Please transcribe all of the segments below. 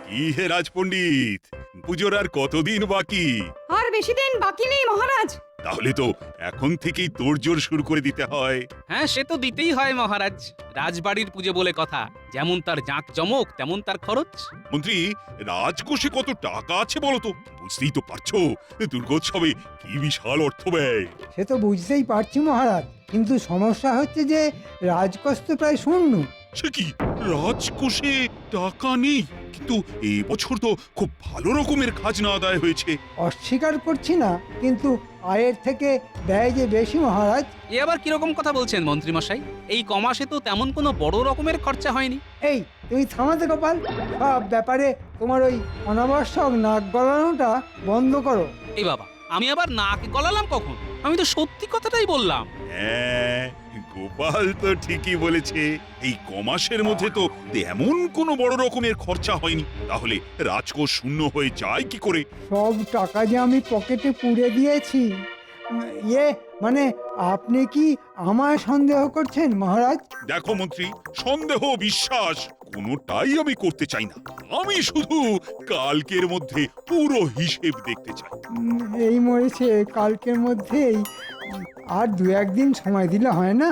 কি হে রাজপণ্ডিত, পুজোর আর কতদিন বাকি? আর বেশি দিন বাকি নেই মহারাজ। তাহলে তো এখন থেকেই তোড়জোড় শুরু করে দিতে হয়। হ্যাঁ, সে তো দিতেই হয় মহারাজ। রাজবাড়ির পুজো বলে কথা, যেমন তার জাঁকজমক তেমন তার খরচ। মন্ত্রী, রাজকোষে কত টাকা আছে বলো তো? বুঝতেই তো পারছো দুর্গোৎসবে কি বিশাল অর্থ ব্যয়। সে তো বুঝতেই পারছি মহারাজ, কিন্তু সমস্যা হচ্ছে যে রাজকোষ তো প্রায় শূন্য। সে কি, রাজকোষে টাকা নেই? কিন্তু এবছর তো খুব ভালো রকমের খাজনা আদায় হয়েছে। অস্বীকার করছি না, কিন্তু আয়ের থেকে ব্যয় যে বেশি মহারাজ। এ আবার কিরকম কথা বলছেন মন্ত্রীমশাই? এই কমাসে তো তেমন কোনো বড় রকমের খরচা হয়নি। এই তুমি থামাতে গোপাল, সব ব্যাপারে তোমার ওই অনাবশ্যক নাক গলানোটা বন্ধ করো। এই বাবা, আমি আবার নাক গলালাম কখন? আমি তো সত্যি কথাটাই বললাম। হ্যাঁ, গোপাল তো ঠিকই বলেছে। এই কমাসের মধ্যে তো তেমন কোনো বড় রকমের খরচা হয়নি। তাহলে রাজকোষ শূন্য হয়ে যায় কি করে? সব টাকা যে আমি পকেটে পুরে দিয়েছি। ইয়ে মানে আপনি কি আমায় সন্দেহ করছেন মহারাজ? দেখো মন্ত্রী, সন্দেহ বিশ্বাস কোনোটাই আমি করতে চাই না। আমি শুধু কালকের মধ্যে পুরো হিসেব দেখতে চাই। এই মরেছে কালকের মধ্যেই। আর দু একদিন সময় দিলে হয় না?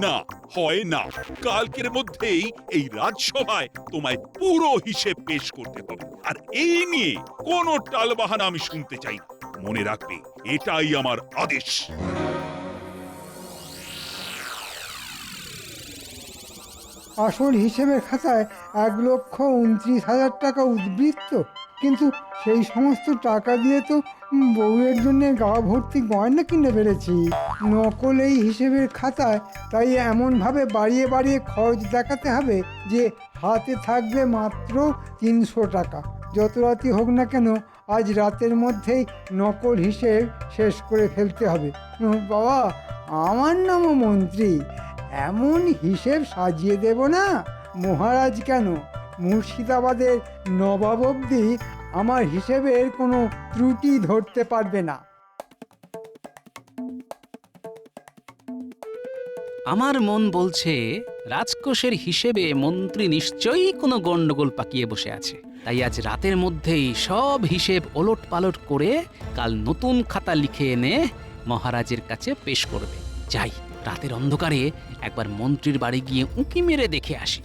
না, হয় না। কালকের মধ্যেই এই রাজসভায় তোমায় পুরো হিসেব পেশ করতে হবে। আর এই নিয়ে কোনো টালবাহানা আমি শুনতে চাই না। মনে রাখবে, এটাই আমার আদেশ। আসল হিসেবের খাতায় 1,29,000 টাকা উদ্বৃত্ত, কিন্তু সেই সমস্ত টাকা দিয়ে তো বউয়ের জন্য গা ভর্তি গয়না কিনে ফেলেছি। নকল এই হিসেবের খাতায় তাই এমনভাবে বাড়িয়ে বাড়িয়ে খরচ দেখাতে হবে যে হাতে থাকবে মাত্র 300 টাকা। যত রাতই হোক না কেন, আজ রাতের মধ্যেই নকল হিসেব শেষ করে ফেলতে হবে। বাবা, আমার নামও মন্ত্রী, এমন হিসেব সাজিয়ে দেব না মহারাজ কেন, মুর্শিদাবাদের নবাব অবধি আমার হিসেবের কোনো ত্রুটি ধরতে পারবে না। আমার মন বলছে রাজকোষের হিসেবে মন্ত্রী নিশ্চয়ই কোনো গন্ডগোল পাকিয়ে বসে আছে। তাই আজ রাতের মধ্যেই সব হিসেব ওলট পালট করে কাল নতুন খাতা লিখে এনে মহারাজের কাছে পেশ করবে। যাই, রাতের অন্ধকারে একবার মন্ত্রীর বাড়ি গিয়ে উঁকি মেরে দেখে আসি।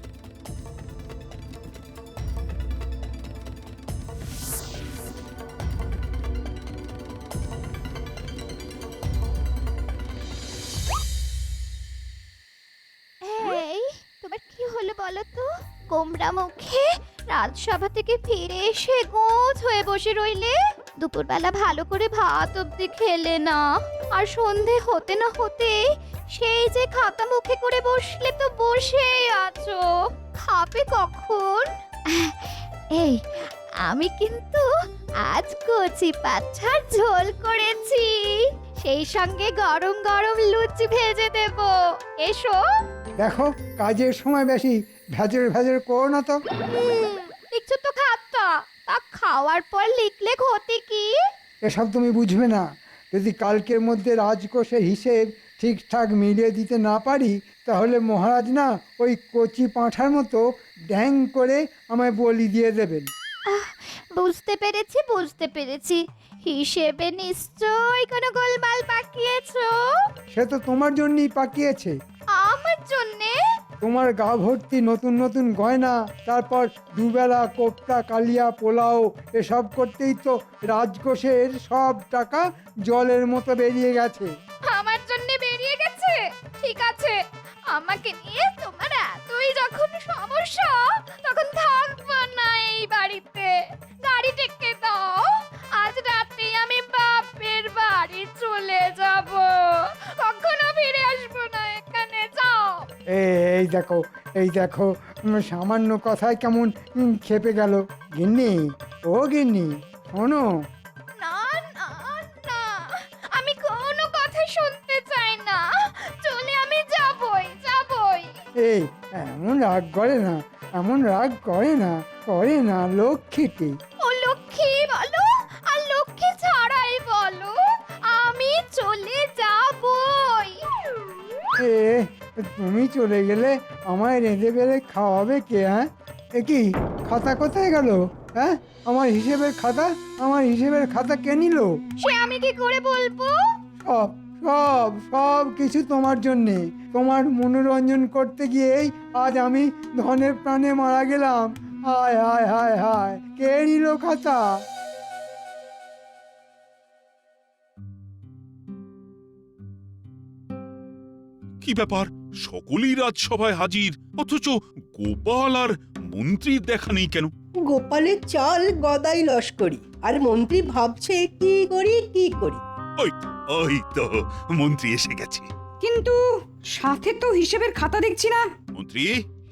এই, তোমার কি হলো বলো তো? গোমরা মুখে রাজসভা থেকে ফিরে এসে গোছ হয়ে বসে রইলে। দুপুরবেলা ভালো করে ভাত অব্দি খেলে না, আর সন্ধে হতে না হতে সেই যে খাতা মুখে করে বসলে তো বসেই আছো। খাবে কখন? এই, আমি কিন্তু আজ কচি পাঁঠার ঝোল করেছি, সেই সঙ্গে গরম গরম লুচি ভেজে দেব। এসো। দেখো, কাজের সময় বেশি ভেজর ভেজর করো না তো। লিখছো তো খাতা, তা খাওয়ার পর লিখলে ক্ষতি কি? এসব তুমি বুঝবে না। যদি কালকের মধ্যে রাজকোষের হিসেব ঠিকঠাক মিলিয়ে দিতে না পারি, তাহলে মহারাজ না ওই কচি পাঁঠার মতো ড্যাং করে আমায় বলি দিয়ে দেবেন। বুঝতে পেরেছি, বুঝতে পেরেছি। হিসেবে নিশ্চয়ই কোনো গোলমাল পাকিয়েছো। সে তো তোমার জন্যই পাকিয়েছে। আমার জন্যে? তোমার গা ভর্তি নতুন নতুন গয়না, তারপর দুবেলা কোপ্তা কালিয়া পোলাও, এসব করতেই তো রাজকোষের সব টাকা জলের মতো বেরিয়ে গেছে। আমার জন্যে বেরিয়ে গেছে? ঠিক আছে, আমাকে নিয়ে তোমার এতই যখন সমস্যা, তখন থাকবো না এই বাড়িতে। গাড়ি ডেকে দাও, আজ রাতে আমি বাপের বাড়ি চলে যাব। কখনো ফিরে আসবো না এখানে। যাও। এই দেখো, এই দেখো, সামান্য কথায় কেমন খেপে গেল। গিন্নি, ও গিন্নি, শোনো। না না না, আমি কোনো কথা শুনতে চাই না। চলে আমি যাবই, যাবই। এই, এমন রাগ করে না, এমন রাগ করে না, করে না লক্ষ্মীটি। ও লক্ষ্মী বলো আর লক্ষ্মী ছাড়াই বলো, আমি চলে যাবই। এ, তুমি চলে গেলে আমায় রেঁধে বেড়ে খাওয়াবে কে? হ্যাঁ, কি খাতা কোথায় গেল? হ্যাঁ, আমার হিসেবের খাতা, আমার হিসেবের খাতা কে নিল? সে আমি কি করে বলবো? সব সব সব কিছু তোমার জন্যে। তোমার মনোরঞ্জন করতে গিয়েই আজ আমি ধনের প্রাণে মারা গেলাম। হায় হায় হায় হায়, কে নিল খাতা? কি ব্যাপার, সকলেই রাজসভায় হাজির, অথচ গোপাল আর মন্ত্রীর দেখা নেই কেন? গোপালের চাল গদাই লস্করি, আর মন্ত্রী ভাবছে কি করি কি করি। ওই তো মন্ত্রী এসে গেছে। কিন্তু সাথে তো হিসেবের খাতা দেখছি না। মন্ত্রী,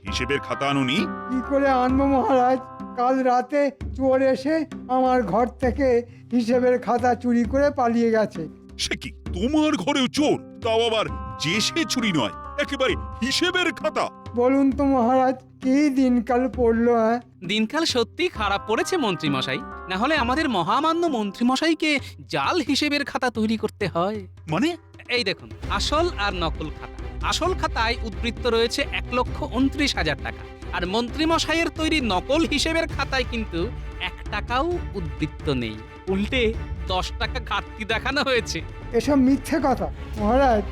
হিসেবের খাতা আনুনি? কি করে আনবো মহারাজ? কাল রাতে চোর এসে আমার ঘর থেকে হিসেবের খাতা চুরি করে পালিয়ে গেছে। সে কি, তোমার ঘরেও চোর? তাও আবার যে সে চুরি নয়, একেবারে হিসেবের খাতা। বলুন তো মহারাজ, কি দিনকাল পড়লো? হ্যাঁ, দিনকাল সত্যি খারাপ পড়েছে মন্ত্রী মশাই, না হলে আমাদের মহামান্য মন্ত্রী মশাইকে জাল হিসেবের খাতা তৈরি করতে হয়। মানে? এই দেখুন, আসল আর নকল খাতা। আসল খাতায় উদ্বৃত্ত রয়েছে 1,29,000 টাকা, আর মন্ত্রী মশাইয়ের তৈরি নকল হিসেবের খাতায় কিন্তু 1 টাকাও উদ্বৃত্ত নেই, উল্টে 10 টাকা ঘাটতি দেখানো হয়েছে। এসব মিথ্যে কথা মহারাজ।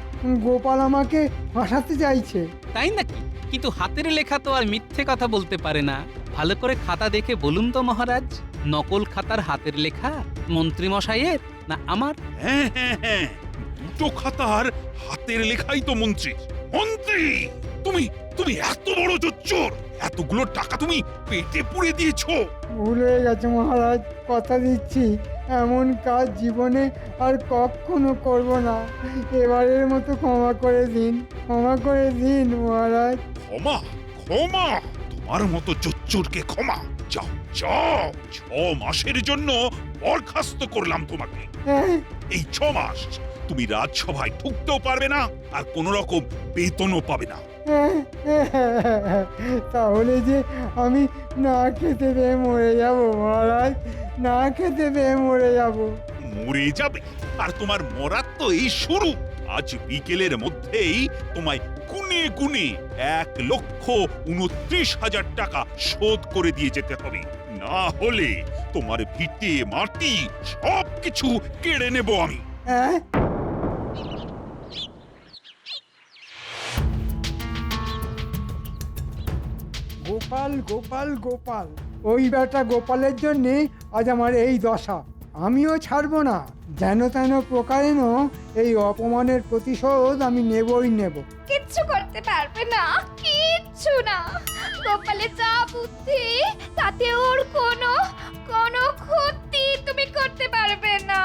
গোপাল আমাকে ফাঁসাতে চাইছে। তাই নাকি? কিন্তু হাতের লেখা তো আর মিথ্যে কথা বলতে পারে না। ভালো করে খাতা দেখে বলুন তো মহারাজ, নকল খাতার হাতের লেখা মন্ত্রী মশাইয়ের না আমার? হ্যাঁ হ্যাঁ হ্যাঁ, দুটো খাতার হাতের লেখাই তো মন্ত্রীর। মন্ত্রী, তুমি তুমি এত বড় জোচ্চোর! এতগুলো টাকা তুমি পেটে পুড়ে দিয়েছো। ভুল হয়ে গেছে মহারাজ, কথা দিচ্ছি এমন কাজ জীবনে আর কখনো করব না। এবারের মতো ক্ষমা করে দিন, ক্ষমা করে দিন মহারাজ। ক্ষমা? ক্ষমা? তোমার মতো জোচ্চোরকে ক্ষমা? যাও যাও, 6 মাসের জন্য বরখাস্ত করলাম তোমাকে। হ্যাঁ, এই 6 মাস তুমি রাজসভায় ঢুকতেও পারবে না, আর কোন রকম বেতনও পাবে না। তাহলে যে আমি না খেতে পেয়ে মরে যাব মহারাজ, না খেতে পেয়ে মরে যাব। মরে যাবে? আর তোমার মরার তো এই শুরু। আজ বিকেলের মধ্যেই তোমায় গুনে গুনে 1,29,000 টাকা শোধ করে দিয়ে যেতে হবে, না হলে তোমার ভিটে মাটি সবকিছু কেড়ে নেব আমি। হ্যাঁ, গোপাল গোপাল গোপাল, ওই বেটা গোপালের জন্যে আজ আমার এই দশা। আমিও ছাড়বো না, যেন তেন প্রকারেণ এই অপমানের প্রতিশোধ আমি নেবই নেব। কিচ্ছু করতে পারবে না, কিচ্ছু না। গোপালের যা বুদ্ধি, তাতে ওর কোনো কোনো ক্ষতি তুমি করতে পারবে না,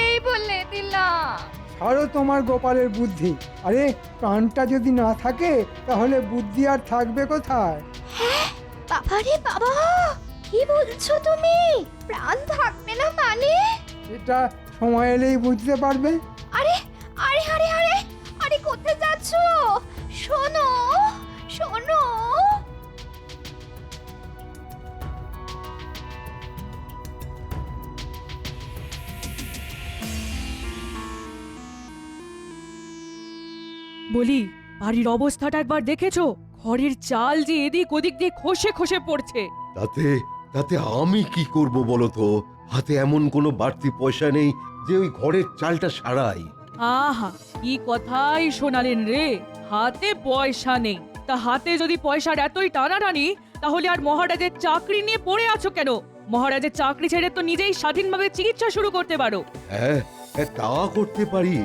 এই বলে দিলাম। ছাড়ো তোমার গোপালের বুদ্ধি। আরে প্রাণটা যদি না থাকে তাহলে বুদ্ধি আর থাকবে কোথায়? বাবারে বাবা, কি বলছো তুমি? প্রাণ থাকবে না মানে? এটা সময় এলেই বুঝতে পারবে। আরে আরে আরে আরে আরে, কোথায় যাচ্ছো? শোনো শোনো। বলি, বাড়ির অবস্থাটা একবার দেখেছো? ঘরের চাল যে এদিক ওদিক দিয়ে খসে খসে পড়ছে। তাতে তাতে আমি কি করব বলো তো? হাতে এমন কোনো বাড়তি পয়সা নেই যে ওই ঘরের চালটা সারাই। আহা, কি কথাই শোনালেন রে! হাতে পয়সা নেই, তা হাতে যদি পয়সার এতই টানাটানি, তাহলে আর মহারাজের চাকরি নিয়ে পড়ে আছো কেন? মহারাজের চাকরি ছেড়ে তো নিজেই স্বাধীনভাবে চিকিৎসা শুরু করতে পারো। হ্যাঁ হ্যাঁ, তা করতে পারি,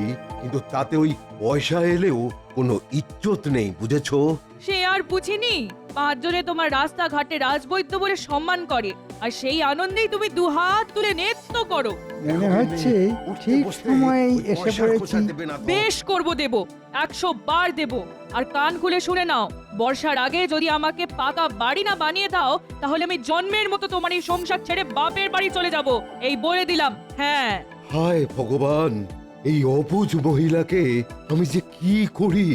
কিন্তু তাতে ওই পয়সা এলেও কোনো ইজ্জত নেই, বুঝেছো? সে আর বুঝিনি। 5 জনে তোমার রাস্তাঘাটে রাজবৈদ্য বলে সম্মান করে, আর সেই আনন্দেই তুমি দুহাত তুলে নৃত্য করো। মনে হচ্ছে ঠিক সময়েই এসে পড়েছি। বেশ করব, দেব, 100 বার দেব। আর কান খুলে শুনে নাও, বর্ষার আগে যদি আমাকে পাকা বাড়ি না বানিয়ে দাও, তাহলে আমি জন্মের মতো তোমার এই সংসার ছেড়ে বাপের বাড়ি চলে যাব, এই বলে দিলাম। হ্যাঁ, হায় ভগবান, এই অবুঝ মহিলাকে আমি যে কি করি।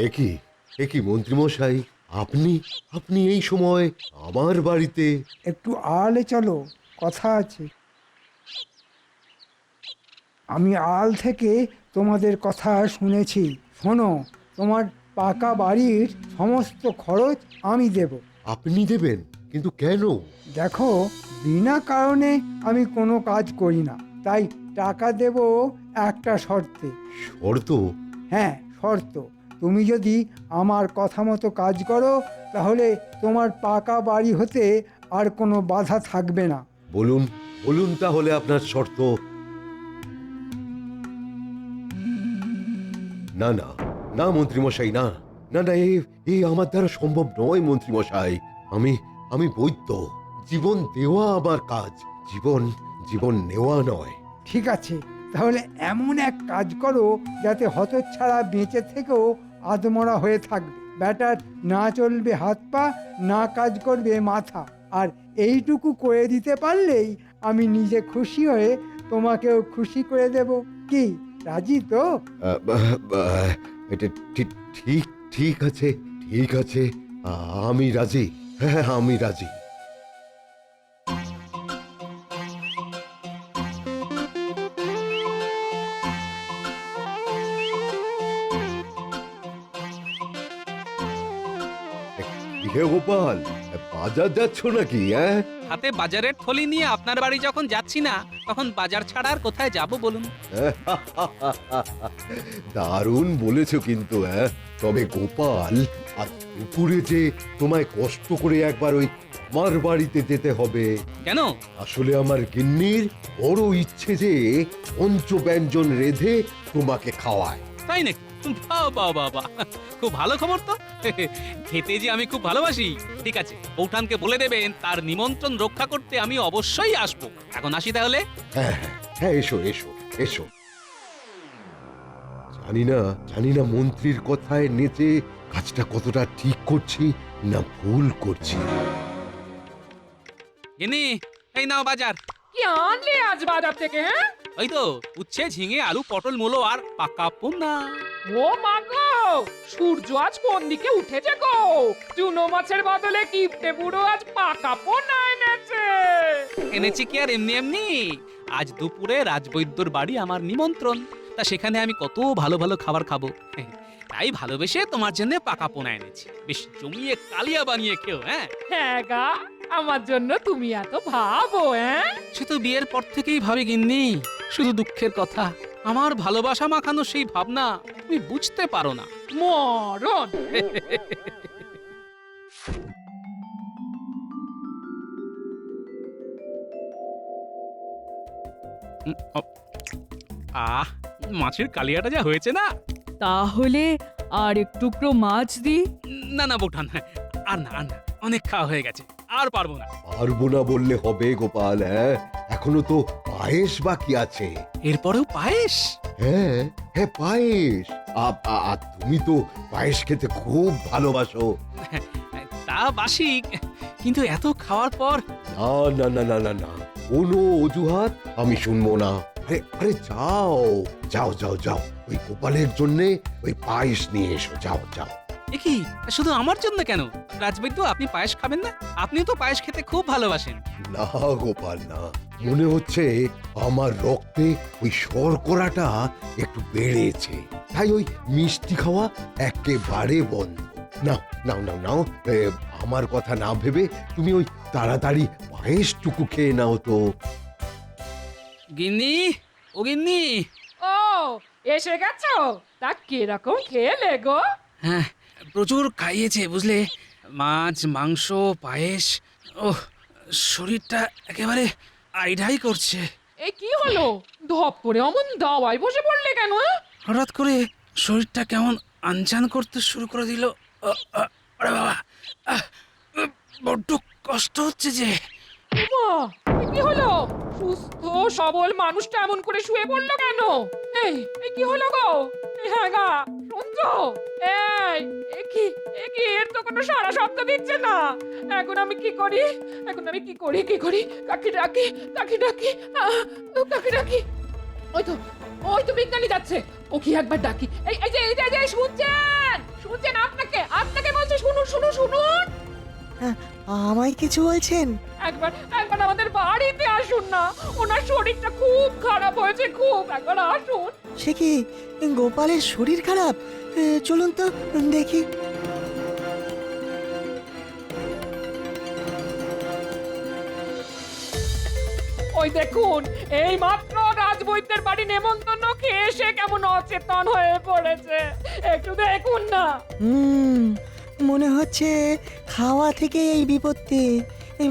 একি একি মন্ত্রীমশাই, আপনি আপনি এই সময় আমার বাড়িতে? একটু আড়ালে চলো, কথা আছে। আমি আল থেকে তোমাদের কথা শুনেছি। শোনো, তোমার পাকা বাড়ির সমস্ত খরচ আমি দেব। আপনি দেবেন? কিন্তু কেন? দেখো, বিনা কারণে আমি কোনো কাজ করি না, তাই টাকা দেব একটা শর্তে। শর্ত? হ্যাঁ, শর্ত। তুমি যদি আমার কথা মতো কাজ করো তাহলে তোমার পাকা বাড়ি হতে আর কোনো বাধা থাকবে না। বলুন বলুন তাহলে আপনার শর্ত। না না না মন্ত্রীমশাই, না না না, এই আমার দ্বারা সম্ভব নয় মন্ত্রীমশাই। আমি বৈদ্য, জীবন দেওয়া আমার কাজ, জীবন নেওয়া নয়। ঠিক আছে, তাহলে এমন এক কাজ করো যাতে হতচ্ছাড়া বেঁচে থেকেও আদমরা হয়ে থাকবে। ব্যাটার না চলবে হাত পা, না কাজ করবে মাথা, আর এইটুকু করে দিতে পারলেই আমি নিজে খুশি হয়ে তোমাকেও খুশি করে দেব। কি, রাজি তো? এটা ঠিক ঠিক ঠিক আছে, ঠিক আছে, আমি রাজি। হ্যাঁ, আমি রাজি। হে গোপাল, বাজার যাচ্ছ নাকি? হ্যাঁ, হাতে বাজারের থলি নিয়ে আপনার বাড়ি যখন যাচ্ছি না, তখন বাজার ছাড়া আর কোথায় যাব বলুন? দারুণ বলেছো কিন্তু। হ্যাঁ, তবে গোপাল, আজ দুপুরে যে তোমায় কষ্ট করে একবার ওই আমার বাড়িতে যেতে হবে। কেন? আসলে আমার গিন্নির বড় ইচ্ছে যে পঞ্চব্যঞ্জন রেঁধে তোমাকে খাওয়ায়। তাই নাকি? বাবা বাবা, খুব ভালো খবর তো। খেতে যে আমি খুব ভালোবাসি। ঠিক আছে, বৌঠানকে বলে দেবেন তার নিমন্ত্রণ রক্ষা করতে আমি অবশ্যই আসবো। এখন আসি তাহলে। হ্যাঁ হ্যাঁ, এসো এসো এসো। জানি না মন্ত্রীর কথায় নেচে কাজটা কতটা ঠিক করছি না ভুল করছি। গিন্নি, এই নাও বাজার। কি আনলে আজ বাজার থেকে? হ্যাঁ, ওই তো উচ্ছে, ঝিঙে, আলু, পটল, মূলো আর পাকা পোনা। ও মা গো, সূর্য আজ কোন দিকে উঠেছে গো? চুনো মাছের বদলে কিপটে বুড়ো আজ পাকা পোনা এনেছে। এনেছি কি আর এমনি এমনি? আজ দুপুরে রাজবৈদ্যর বাড়ি আমার নিমন্ত্রণ, তা সেখানে আমি কত ভালো ভালো খাবার খাবো। তাই ভালোবেসে তোমার জন্য পাকা পোনা এনেছি। বেশ জমিয়ে কালিয়া বানিয়ে খেও। হ্যাঁ হ্যাঁ গা, আমার জন্য তুমি এত ভাবো? হ্যাঁ, সে তো বিয়ের পর থেকেই ভাবি গিন্নি। শুধু দুঃখের কথা, আমার ভালোবাসা মাখানো সেই ভাবনা তুমি বুঝতে পারো না। মরণ। আহ, মাছের কালিয়াটা যা হয়েছে না। তাহলে আর এক টুকরো মাছ দি? না না বৌঠান, আর না আর না, অনেক খাওয়া হয়ে গেছে, আর পারবো না। পারবো না বললে হবে গোপাল? হ্যাঁ, এখনো তো পায়েস বাকি আছে। এরপরেও পায়েস? হ্যাঁ হ্যাঁ, পায়েস। তুমি তো পায়েস খেতে খুব ভালোবাসো। তা বাসি, কিন্তু এত খাওয়ার পর। না না না না না না, কোনো অজুহাত আমি শুনবো না। আরে আরে, যাও যাও যাও যাও, ওই গোপালের জন্যে ওই পায়েস নিয়ে এসো। যাও যাও। এ কি, শুধু আমার জন্য কেন? রাজবৈদ্য, আপনি পায়েস খাবেন না? আপনিও তো পায়েস খেতে খুব ভালোবাসেন। না গোপাল, না, মনে হচ্ছে আমার রক্তে ওই শর্করাটা একটু বেড়েছে, তাই ওই মিষ্টি খাওয়া একেবারে বন্ধ। নাও নাও নাও নাও, আমার কথা না ভেবে তুমি ওই তাড়াতাড়ি পায়েসটুকু খেয়ে নাও তো। গিন্নি, ও গিন্নি। ও, এসে গেছো? তা কিরকম খেলে গো? হ্যাঁ, প্রচুর খাইয়েছে বুঝলে, মাছ, মাংস, পায়েস। ওহ, শরীরটা একেবারে আইঢাই করছে। এ কি হলো? ধপ করে অমন দাওয়ায় বসে পড়লে কেন? হঠাৎ করে শরীরটা কেমন আনচান করতে শুরু করে দিল। আরে বাবা, বড্ড কষ্ট হচ্ছে যে। মা, এ কি হলো? সুস্থ সবল মানুষটা এমন করে শুয়ে পড়লো কেন? এই এ কি হলো গো? হ্যাঁ গা, শুনছো? এ কি এর তো কোনো সারা শব্দ দিচ্ছে না। এখন আমি কি করি? কি করি? কাকে ডাকি? কাকে ডাকি? ওই তো বিজ্ঞানী যাচ্ছে। ও কি একবার ডাকি? এই যে শুনছেন? আপনাকে বলছে, শুনুন। আমায় কিছু বলছেন? একবার একবার আমাদের বাড়িতে আসুন না, ওনার শরীরটা খুব খারাপ হয়েছে, খুব, একবার আসুন। সে কি গোপালের শরীর খারাপ? চলুন তো দেখি। ওই দেখুন, এই মাত্র রাজবৈদ্যের বাড়ি নেমন্তন্ন খেয়ে এসে কেমন অচেতন হয়ে পড়েছে, একটু দেখুন না। মনে হচ্ছে খাওয়া থেকে এই বিপত্তি।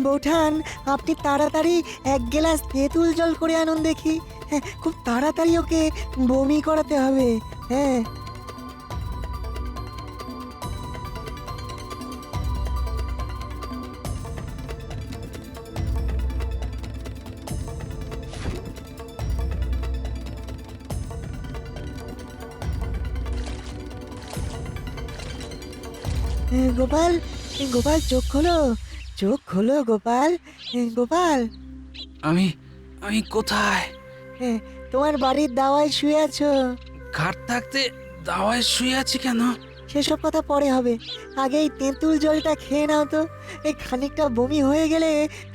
বৌঠান, আপনি তাড়াতাড়ি এক গ্লাস তেঁতুল জল করে আনুন দেখি। হ্যাঁ, খুব তাড়াতাড়ি ওকে বমি করাতে হবে। হ্যাঁ। গোপাল, গোপাল চোখ খোলো, চোখ খোলো গোপাল। গোপাল, আমি আমি কোথায়? তোমার বাড়ির দাওয়ায় শুয়ে আছো। ঘাট থাকতে দাওয়ায় শুয়ে আছি কেন? সেসব কথা পরে হবে, আগে এই তেঁতুল জলটা খেয়ে নাও তো। এই খানিকটা বমি হয়ে গেলে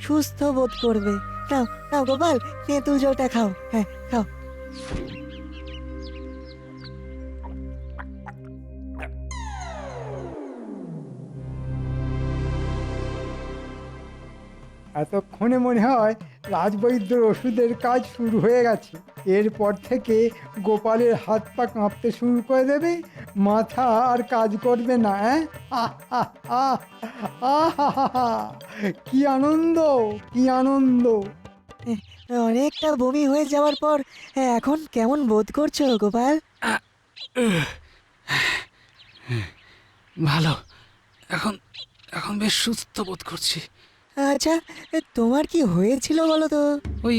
সুস্থ বোধ করবে। নাও নাও গোপাল, তেঁতুল জলটা খাও। হ্যাঁ, খাও। এতক্ষণে মনে হয় রাজবৈদ্যর ওষুধের কাজ শুরু হয়ে গেছে। এরপর থেকে গোপালের হাত পা কাঁপতে শুরু করে দেবে, মাথা আর কাজ করবে না। কি আনন্দ, কি আনন্দ! অনেকটা বমি হয়ে যাওয়ার পর এখন কেমন বোধ করছো গোপাল? ভালো, এখন এখন বেশ সুস্থ বোধ করছি। আচ্ছা, তোমার কি হয়েছিল বলো তো? ওই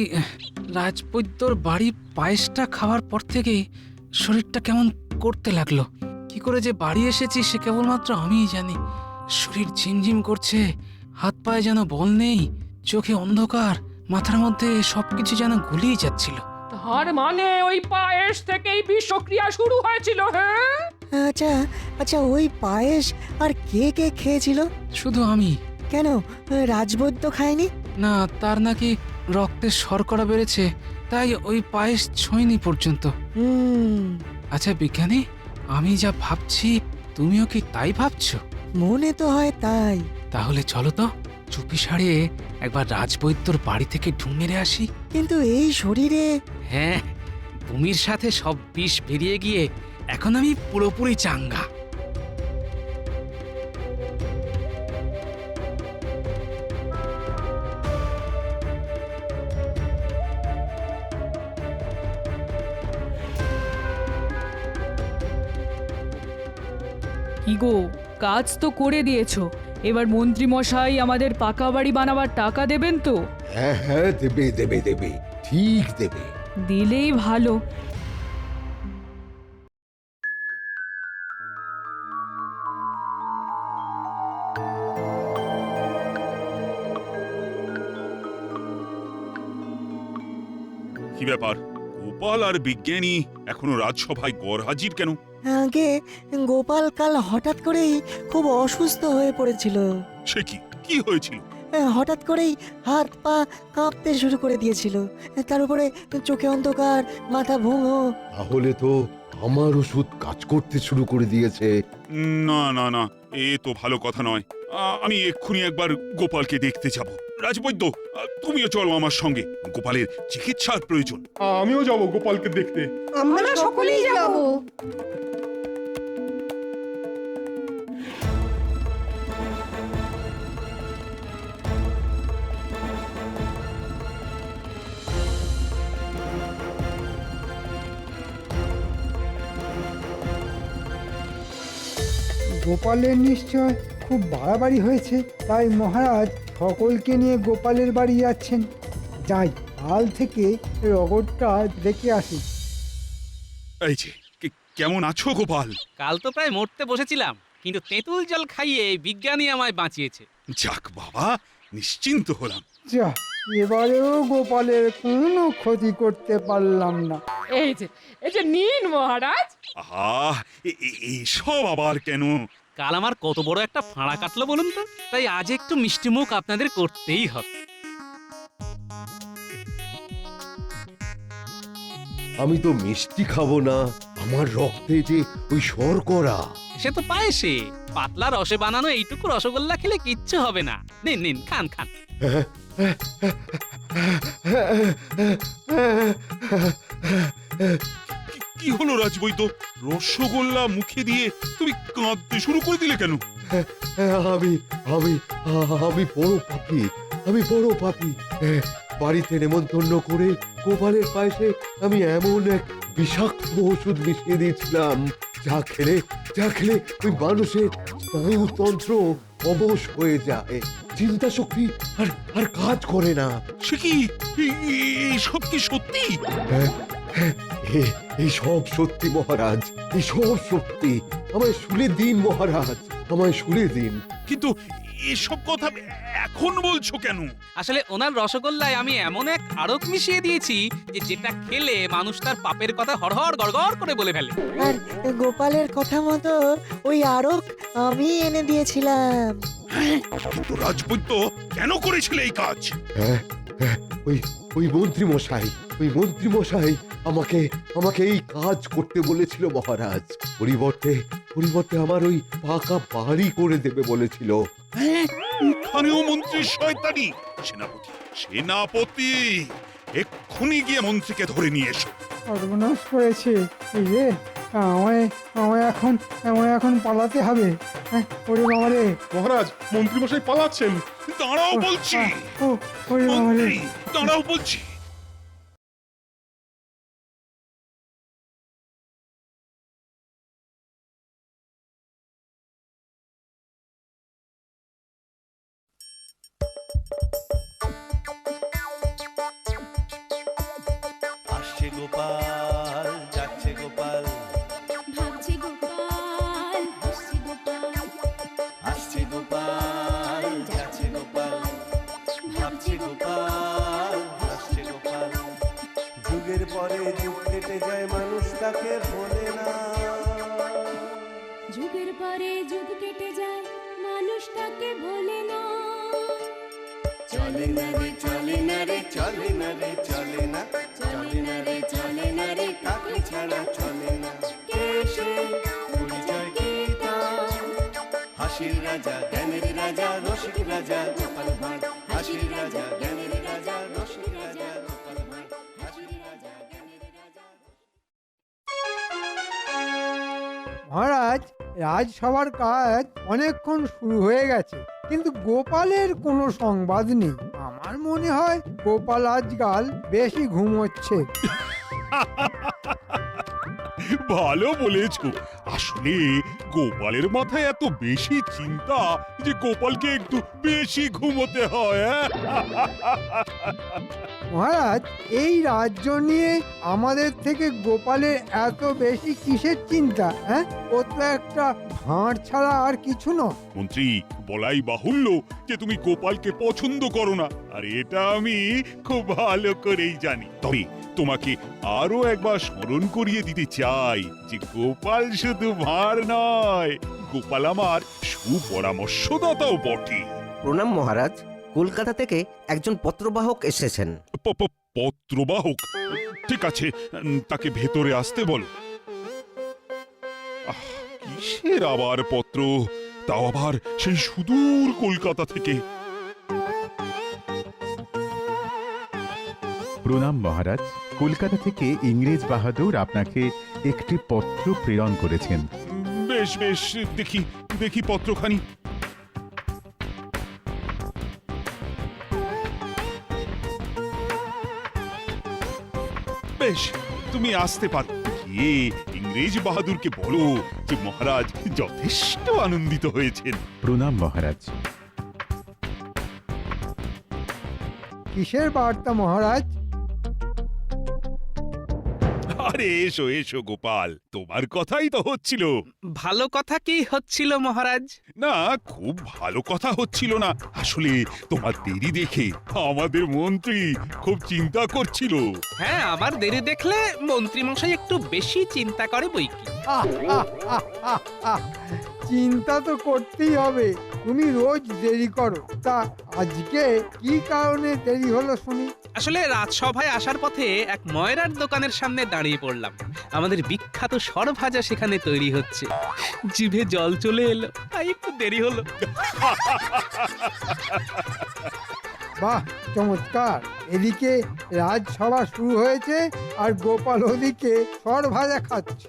রাজবৈদ্যর বাড়ি পায়েসটা খাওয়ার পর থেকেই শরীরটা কেমন করতে লাগলো। কি করে যে বাড়ি এসেছি সে কেবলমাত্র আমিই জানি। শরীর ঝিমঝিম করছে, হাত পায়ে যেন বল নেই, চোখে অন্ধকার, মাথার মধ্যে সবকিছু যেন গুলিয়ে যাচ্ছিল। তার মানে ওই পায়েস থেকেই বিষক্রিয়া শুরু হয়েছিল? হ্যাঁ, আচ্ছা আচ্ছা, ওই পায়েস আর কে কে খেয়েছিল? শুধু আমি। কেন, রাজবৈদ্য খায়নি? না, তার নাকি রক্তে শর্করা বেড়েছে, তাই ওই পায়েস ছোঁয়নি পর্যন্ত। আচ্ছা বিজ্ঞানী, আমি যা ভাবছি তুমিও কি তাই ভাবছো? মনে তো হয় তাই। তাহলে চলো তো চুপি সারে একবার রাজবৈদ্যর বাড়ি থেকে ঢুঁ মেরে আসি। কিন্তু এই শরীরে। হ্যাঁ, বমির সাথে সব বিষ বেরিয়ে গিয়ে এখন আমি পুরোপুরি চাঙ্গা। কি গো, কাজ তো করে দিয়েছো, এবার মন্ত্রী মশাই আমাদের পাকা বাড়ি বানাবার টাকা দেবেন তো? হ্যাঁ হ্যাঁ, দেবে দেবে দেবে, ঠিক দেবে। দিলেই ভালো। কি ব্যাপার, গোপাল আর বিজ্ঞানী এখনো রাজসভায় গরহাজির কেন? আগে গোপাল কাল হঠাৎ করেই খুব অসুস্থ হয়ে পড়েছিল। সে কি, কি হয়েছিল? হঠাৎ করেই হাত পা কাঁপতে শুরু করে দিয়েছিল, তার উপরে চোখে অন্ধকার, মাথা ভুঙো। তাহলে তো আমার ওষুধ কাজ করতে শুরু করে দিয়েছে। না না না, এ তো ভালো কথা নয়। আমি এক্ষুনি একবার গোপালকে দেখতে যাব। রাজবৈদ্য, তুমিও চলো আমার সঙ্গে, গোপালের চিকিৎসার প্রয়োজন। আমিও যাব গোপালকে দেখতে। আমরা সকলেই যাব। গোপালের নিশ্চয় খুব বাড়াবাড়ি হয়েছে, তাই মহারাজ সকলকে নিয়ে গোপালের বাড়ি যাচ্ছেন। যাই, কাল থেকে রগরটা দেখে আসি। এই যে, কেমন আছো গোপাল? কাল তো প্রায় মরতে বসেছিলাম, কিন্তু তেঁতুল জল খাইয়ে বিজ্ঞানী আমায় বাঁচিয়েছে। যাক বাবা, নিশ্চিন্ত হলাম। যা, এবারেও গোপালের কোনো ক্ষতি করতে পারলাম না। এই যে নিন মহারাজ। আহা, এসব আবার কেন? কাল আমার কত বড় একটা ফাঁড়া কাটলো বলুন তো, তাই আজ একটু মিষ্টি মুখ আপনাদের করতেই হবে। আমি তো মিষ্টি খাবো না, আমার রক্তে যে ওই শর্করা। সে তো পায়েসে পাতলা রসে বানানো এইটুকু রসগোল্লা খেলে কিচ্ছু হবে না। নিন নিন, খান খান। কি হলো রাজবৈদ্য, রসগোল্লা মুখে দিয়ে তুমি কাঁদতে শুরু করে দিলে কেন? আমি আমি আমি বড় পাপী, আমি বড় পাপী। বাড়িতে নেমন্তন্ন করে গোপালের পায়েসে আমি এমন এক বিষাক্ত ওষুধ মিশিয়ে দিয়েছিলাম, যা খেলে ওই মানুষের স্নায়ুতন্ত্র অবশ হয়ে যায়, চিন্তা শক্তি আর কাজ করে না। সে কি সব কি সত্যি? এই সব সত্যি মহারাজ, এই সব সত্যি। আমায় শুনে দিন মহারাজ, আমায় শুনে দিন। কিন্তু এসব কথা এখন বলছো কেন? আসলে ওনার রসগোল্লায় আমি এমন এক আড়ক মিশিয়ে দিয়েছি যে যেটা খেলে মানুষ তার পাপের কথা হড়হড় গড়গড় করে বলে ফেলে। আর গোপালের কথা মতো ওই আরক আমি এনে দিয়েছিলাম। কিন্তু রাজবৈদ্য কেন করেছিলে এই কাজ? ওই মন্ত্রী মশাই আমাকে এই কাজ করতে বলেছিল মহারাজ। পরিবর্তে আমার ওই পাকা বাড়ি করে দেবে বলেছিল। এখানেও মন্ত্রীর শয়তানি! সেনাপতি এক্ষুনি গিয়ে মন্ত্রীকে ধরে নিয়ে এসো। সর্বনাশ করেছে এই রে, আমায় এখন পালাতে হবে। ওরে বাবা রে! মহারাজ, মন্ত্রীমশাই পালাচ্ছেন। দাঁড়াও বলছি, ওরে বাবা রে! মন্ত্রী দাঁড়াও বলছি। আসছে গোপাল, যাচ্ছে গোপাল, ভাবছি গোপাল, হাসছি গোপাল, আসছে গোপাল, যাচ্ছে গোপাল, ভাবছে গোপাল, হাসছে গোপাল। যুগের পরে যুগ কেটে যায়, মানুষ তাকে ভোলে না। যুগের পরে যুগ কেটে যায়, মানুষ তাকে ভোলে না। চলে না রে, চলে না রে, চলে না রে, চলে না, চলে না রে, চলে না রে, কাকে ছাড়া চলে না। কে সে? পরিচয় কি তার? হাসির রাজা, জ্ঞানের রাজা, রসিক রাজা গোপাল ভাঁড়। হাসির রাজা, জ্ঞানের রাজা, রসিক রাজা গোপাল ভাঁড়। হাসির রাজা, জ্ঞানের রাজা। মহারাজ, রাজসভার কাজ অনেকক্ষণ শুরু হয়ে গেছে, কিন্তু গোপালের কোনো সংবাদ নেই। আমার মনে হয় গোপাল আজকাল বেশি ঘুমোচ্ছে। ভালো বলেছো। আসলে গোপালের মাথায় এত বেশি চিন্তা যে গোপালকে একটু বেশি ঘুমোতে হয়। মহারাজ, এই রাজ্য নিয়ে আমাদের থেকে গোপালের এত বেশি কিসের চিন্তা? ও তো একটা ভাঁড় ছাড়া আর কিছু নয়। মন্ত্রী, বলাই বাহুল্য যে তুমি গোপালকে পছন্দ করো না, আর এটা আমি খুব ভালো করেই জানি। তবে তোমাকে আরো একবার স্মরণ করিয়ে দিতে চাই যে গোপাল শুধু ভাঁড় নয়, গোপাল আমার সুপরামর্শদাতাও বটে। প্রণাম মহারাজ, কলকাতা থেকে একজন পত্রবাহক এসেছেন। পত্রবাহক? ঠিক আছে, তাকে ভেতরে আসতে বলো। কিসের আবার পত্র, তাও আবার সেই সুদূর কলকাতা থেকে? প্রণাম মহারাজ, কলকাতা থেকে ইংরেজ বাহাদুর আপনাকে একটি পত্র প্রেরণ করেছেন। বেশ বেশ, দেখি পত্রখানি। বেশ, তুমি আসতে পারো। গিয়ে ইংরেজ বাহাদুরকে বলো যে মহারাজ যথেষ্ট আনন্দিত হয়েছেন। প্রণাম মহারাজ। কিসের বার্তা মহারাজ? আরে এসো এসো গোপাল, তোমার কথাই তো হচ্ছিল। ভালো কথা কি হচ্ছিল মহারাজ? না, খুব ভালো কথা হচ্ছিল না। আসলে তোমার দেরি দেখে আমাদের মন্ত্রী খুব চিন্তা করছিল। হ্যাঁ, আমার দেরি দেখলে মন্ত্রী মশাই একটু বেশি চিন্তা করে বই কি। চিন্তা তো করতেই হবে। তুমি রোজ দেরি করো, তা আজকে কি কারণে দেরি হলো শুনি? আসলে রাজসভায় আসার পথে এক ময়রার দোকানের সামনে দাঁড়িয়ে পড়লাম। আমাদের বিখ্যাত সরভাজা সেখানে তৈরি হচ্ছে, জিভে জল চলে এলো, তাই একটু দেরি হলো। বাহ, চমৎকার! এদিকে রাজসভা শুরু হয়েছে আর গোপাল ওদিকে সর ভাজা খাচ্ছে।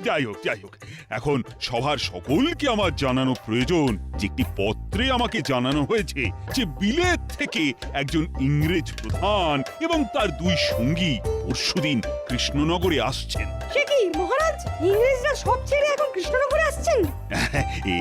যাই হোক, এখন সভার সকলকে আমার জানানো প্রয়োজন যে একটি পত্রে আমাকে জানানো হয়েছে যে বিলেত থেকে একজন ইংরেজ প্রধান এবং তার দুই সঙ্গী পরশুদিন কৃষ্ণনগরে আসছেন। সে কি মহারাজ, ইংরেজরা সব ছেড়ে এখন কৃষ্ণনগরে আসছেন?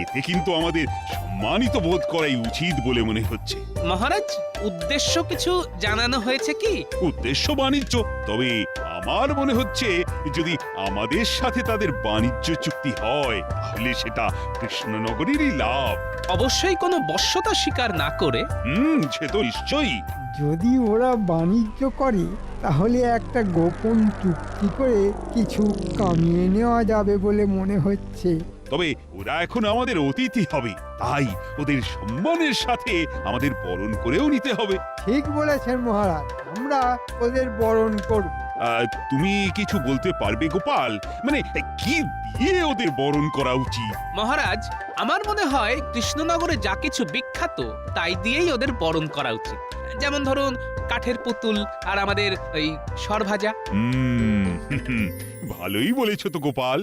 এতে কিন্তু আমাদের সম্মানিত বোধ করাই উচিত বলে মনে হচ্ছে। মহারাজ, উদ্দেশ্য কিছু জানানো হয়েছে কি? উদ্দেশ্য বাণিজ্য, তবে আমার মনে হচ্ছে যদি আমাদের সাথে তাদের বাণিজ্য চুক্তি হয় তাহলে সেটা কৃষ্ণনগরেরই লাভ। অবশ্যই কোনো বশ্যতা স্বীকার না করে। সে তো নিশ্চয়ই। যদি ওরা বাণিজ্য করে তাহলে একটা গোপন চুক্তি করে কিছু কামিয়ে নেওয়া যাবে বলে মনে হচ্ছে। তবে ওরা এখন আমাদের অতিথি হবে, তাই ওদের সম্মানের সাথে আমাদের বরণ করেও নিতে হবে। ঠিক বলেছেন মহারাজ, আমরা ওদের বরণ করব। তুমি কিছু বলতে পারবে গোপাল? মানে কি দিয়ে ওদের বরণ করা উচিত? মহারাজ, আমার মনে হয় কৃষ্ণনগরে যা কিছু বিখ্যাত তাই দিয়েই ওদের বরণ করা উচিত। যেমন ধরুন কাঠের পুতুল আর আমাদের ওই সরভাজা। ভালোই বলেছো তো গোপাল।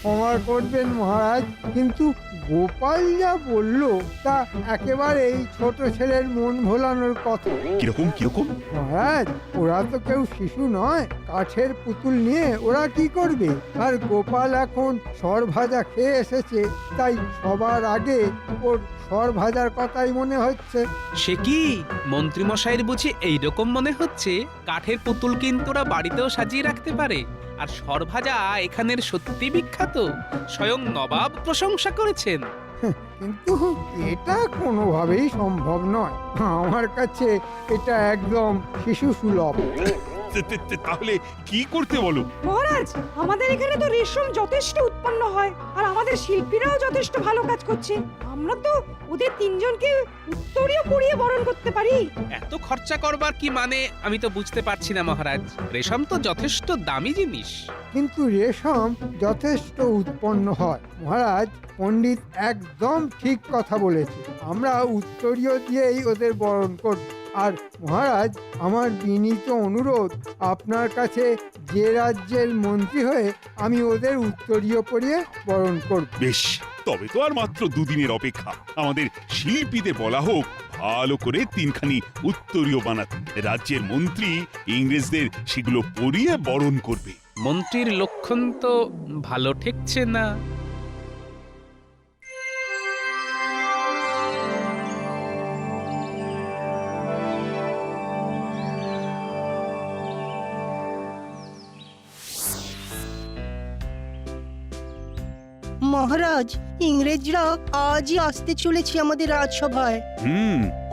ক্ষমা করবেন মহারাজ, কিন্তু গোপাল যা বলল তা একেবারেই ছোট ছেলের মন ভোলানোর কথা। কিরকম? মহারাজ, ওরা তো কেউ শিশু নয়। কাঠের পুতুল নিয়ে ওরা কি করবে? আর গোপাল এখন সর ভাজা খেয়ে এসেছে, তাই সবার আগে ওর সর ভাজার কথাই মনে হচ্ছে। সে কি মন্ত্রীমশাইয়ের বুঝি এইরকম মনে হচ্ছে? কাঠের পুতুল কিন্তু ওরা বাড়িতেও সাজিয়ে রাখতে পারে। আর সরভাজা এখানের সত্যি বিখ্যাত, স্বয়ং নবাব প্রশংসা করেছেন। কিন্তু এটা কোনোভাবেই সম্ভব নয়। আমার কাছে এটা একদম শিশু সুলভ। তাহলে কি করতে বলো? মহারাজ, আমাদের এখানে তো রেশম যথেষ্ট উৎপন্ন হয় আর আমাদের শিল্পীরাও যথেষ্ট ভালো কাজ করছে। আমরা তো ওদের তিনজনকে উত্তরীয় পরিয়ে বরণ করতে পারি। এত খরচা করবার কি মানে আমি তো বুঝতে পারছি না মহারাজ। রেশম তো যথেষ্ট দামি জিনিস। কিন্তু রেশম যথেষ্ট উৎপন্ন হয় মহারাজ। পণ্ডিত একদম ঠিক কথা বলেছে। আমরা উত্তরীয় দিয়েই ওদের বরণ করব। আর মহারাজ, আমার বিনীত অনুরোধ, আপনার কাছে যে রাজ্যের মন্ত্রী হয়ে আমি ওদের উত্তরীয় পরিয়ে বরণ করব। বেশ, তবে তো আর মাত্র দুদিনের অপেক্ষা। আমাদের শিল্পীদের বলা হোক ভালো করে তিনখানি উত্তরীয় বানাতে। রাজ্যের মন্ত্রী ইংরেজদের সেগুলো পরিয়ে বরণ করবে। মন্ত্রীর লক্ষণ তো ভালো ঠেকছে না। মহারাজ, ইংরেজরা আজই আসতে চলেছে আমাদের রাজসভায়।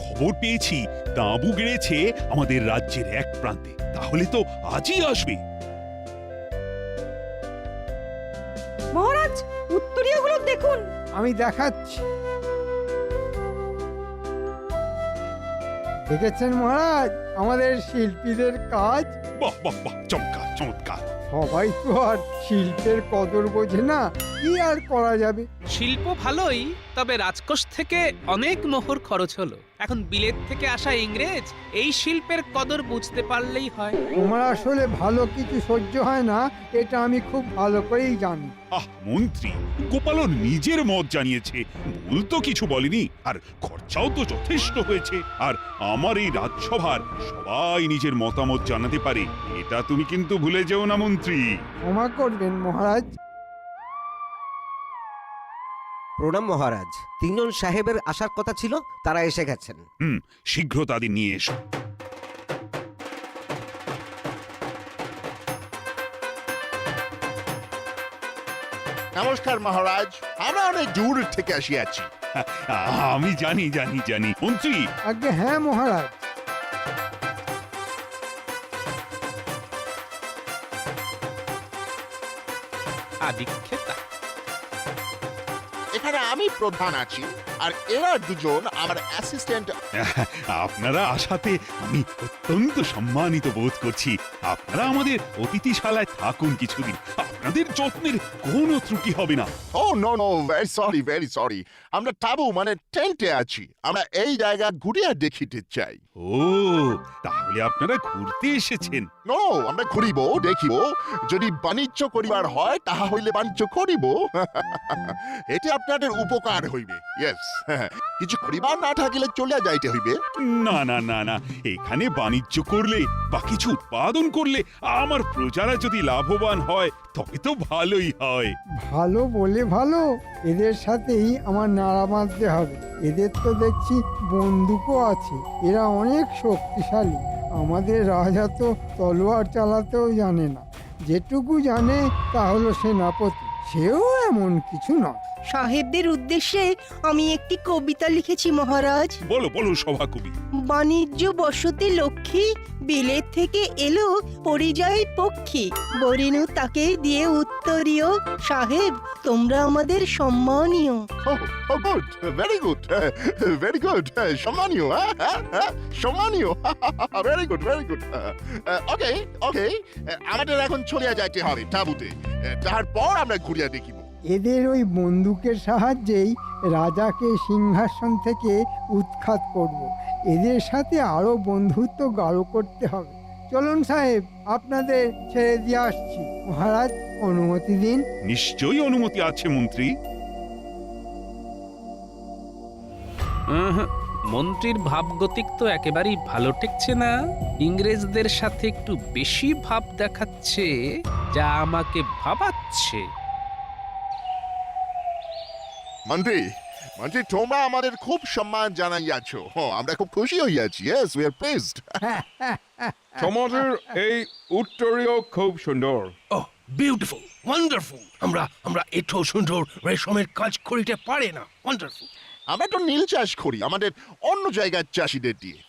খবর পেয়েছি তাঁবু গেড়েছে আমাদের রাজ্যের এক প্রান্তে। তাহলে তো আজই আসবে। মহারাজ, উত্তরীয়গুলো দেখুন। আমি দেখাচ্ছি। দেখেছেন মহারাজ আমাদের শিল্পীদের কাজ? বাহ, চমৎকার। সবাই তো আর শিল্পের কদর বোঝে না, কি আর করা যাবে। শিল্প ভালোই, তবে রাজকোষ থেকে অনেক মোহর খরচ হলো। এখন বিলেত থেকে আসা ইংরেজ এই শিল্পের কদর বুঝতে পারলেই হয়। তোমার আসলে ভালো কিছু সহ্য হয় না, এটা আমি খুব ভালো করেই জানি। মন্ত্রী, গোপালও নিজের মত জানিয়েছে, ভুল তো কিছু বলেনি। আর খরচাও তো যথেষ্ট হয়েছে। আর আমার এই রাজসভার সবাই নিজের মতামত জানাতে পারে, এটা তুমি কিন্তু ভুলে যেও না মন্ত্রী। ক্ষমা করবেন মহারাজ। প্রণাম মহারাজ। তিনজন সাহেবের আসার কথা ছিল, তারা এসে গেছেন। শীঘ্র তাদের নিয়ে এসো। নমস্কার মহারাজ, আমরা অনেক দূর থেকে আসিয়াছি। আমি জানি মন্ত্রী। আগে হ্যাঁ মহারাজ। আদিক্ষেতা। এখানে আমি প্রধান আছি আর এরা দুজন আমার অ্যাসিস্ট্যান্ট। আপনারা আসাতে আমি অত্যন্ত সম্মানিত বোধ করছি। আপনারা আমাদের অতিথিশালায় থাকুন কিছুদিন, আপনাদের যত্নের কোনো ত্রুটি হবে না। ও নো নো, ভেরি সরি। আমরা তাবু মানে টেন্টে আছি। আমরা এই জায়গা ঘুরিয়ে দেখিতে চাই। ও, তাহলে আপনারা ঘুরতে এসেছেন? নো, আমরা ঘুরিব, দেখিব। যদি বাণিজ্য করিবার হয় তাহা হইলে বাণিজ্য করিব। এটি আপনাদের উপকার হইবে। ইয়েস, কিছু করিবার না থাকিলে চলিয়া যাইতে হইবে। না না না না, এখানে বাণিজ্য করলে বা কিছু উৎপাদন করলে আমার প্রজারা যদি লাভবান হয় তবে তো ভালোই হয়। ভালো বলে ভালো, এদের সাথেই আমার নাড়া বাঁধতে হবে। এদের তো দেখছি বন্দুকও আছে, এরা অনেক শক্তিশালী। আমাদের রাজা তো তলোয়ার চালাতেও জানে না, যেটুকু জানে তা হলো সেনাপতি, সেও এমন কিছু নয়। সাহেবদের উদ্দেশ্যে আমি একটি কবিতা লিখেছি মহারাজ। বলো বলো সভাকবি। বাণিজ্য বসতি লক্ষ্মী, বিলেত থেকে এলো পরিযায়ী পক্ষী, বরিনু তাকে দিয়ে উত্তরীয়, সাহেব তোমরা আমাদের সম্মানীয়। Good, very good, very good. সম্মানীয়, সম্মানীয়। Very good, very good. Okay okay, আমাদের এখন চলিয়া যাইতে হবে তাঁবুতে। তারপর আমরা ঘুরিয়া দেখিব। এদের ওই বন্দুকের সাহায্যেই রাজাকে সিংহাসন থেকে উৎখাত করব। এদের সাথে আরো বন্ধুত্ব গাঢ় করতে হবে। চলুন সাহেব, আপনাদের ছেড়ে দিয়ে আসছি। মহারাজ, অনুমতি দিন। নিশ্চয়ই অনুমতি আছে মন্ত্রী। মন্ত্রীর ভাবগতিক তো একেবারেই ভালো ঠেকছে না। ইংরেজদের সাথে একটু বেশি ভাব দেখাচ্ছে, যা আমাকে ভাবাচ্ছে। মন্ত্রী, মন্ত্রী তোমরা আমাদের খুব সম্মান জানাইয়াছ। আমরা খুব খুশি হইয়াছি। Yes, we are pleased. সমাজের এই উত্তরীয় খুব সুন্দর। ও বিউটিফুল, ওয়ান্ডারফুল। আমরা এতো সুন্দর রেশমের কাজ করিতে পারি না। ওয়ান্ডারফুল। আমরা তো নীল চাষ করি আমাদের অন্য জায়গার চাষিদের দিয়ে।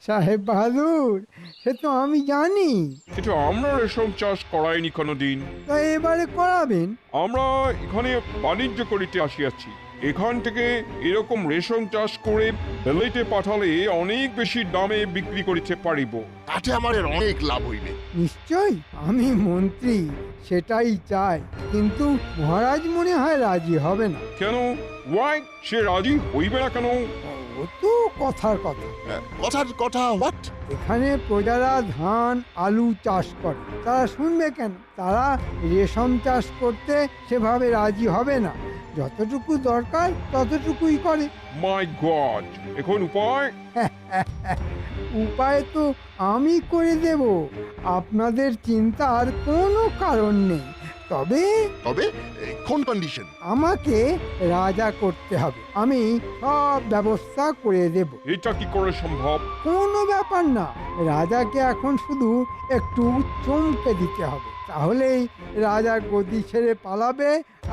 সাহেব বাহাদুর, সে তো আমি জানি। কিন্তু আমরা রেশম চাষ করাইনি কোনোদিন। তা এবারে করাবেন? আমরা এখানে বাণিজ্য করিতে আসিয়াছি। এখান থেকে এরকম রেশম চাষ করে বিলেতে পাঠালে অনেক বেশি দামে বিক্রি করিতে পারিব। তাতে আমাদের অনেক লাভ হইবে। নিশ্চয়, আমি মন্ত্রী, সেটাই চাই। কিন্তু মহারাজ মনে হয় রাজি হবে না। কেন? ওয়াই, সে রাজি হইবে না কেন? ও তো কথার কথা। কথার কথা হোয়াট? এখানে প্রজারা ধান আলু চাষ করে, তারা শুনবে কেন? তারা রেশম চাষ করতে সেভাবে রাজি হবে না। যতটুকু দরকার ততটুকুই করে। মাই গড, এখন উপায়? উপায় তো আমি করে দেব, আপনাদের চিন্তার কোনো কারণ নেই। তবে কোন কন্ডিশন? আমাকে রাজা করতে হবে। আমি সব ব্যবস্থা করে দেব। এটা কি করে সম্ভব? কোনো ব্যাপার না, রাজাকে এখন শুধু একটু চমকে দিতে হবে, তাহলেই রাজা গদি ছেড়ে পালাবে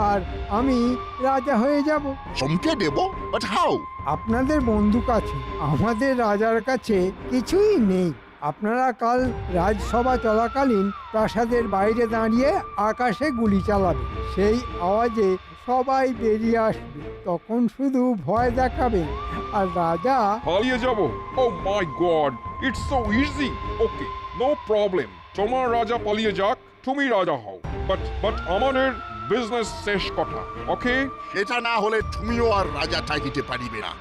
আর আমি রাজা হয়ে যাব। চমকে দেব? But how? আপনাদের বন্দুক আছে, আমাদের রাজার কাছে কিছুই নেই। আপনারা কাল রাজসভা চলাকালীন প্রাসাদের বাইরে দাঁড়িয়ে আকাশে গুলি চালাবেন। সেই আওয়াজে সবাই বেরিয়ে আসবে, তখন শুধু ভয় দেখাবেন আর রাজা পালিয়ে যাব। Oh my god, it's so easy. Okay, no problem. তোমার রাজা পালিয়ে যাক, তুমি রাজা হও। বাট আমাদের বিজনেস শেষ কথা। ওকে? এটা না হলে তুমিও আর রাজা থাকিতে পারিবে না।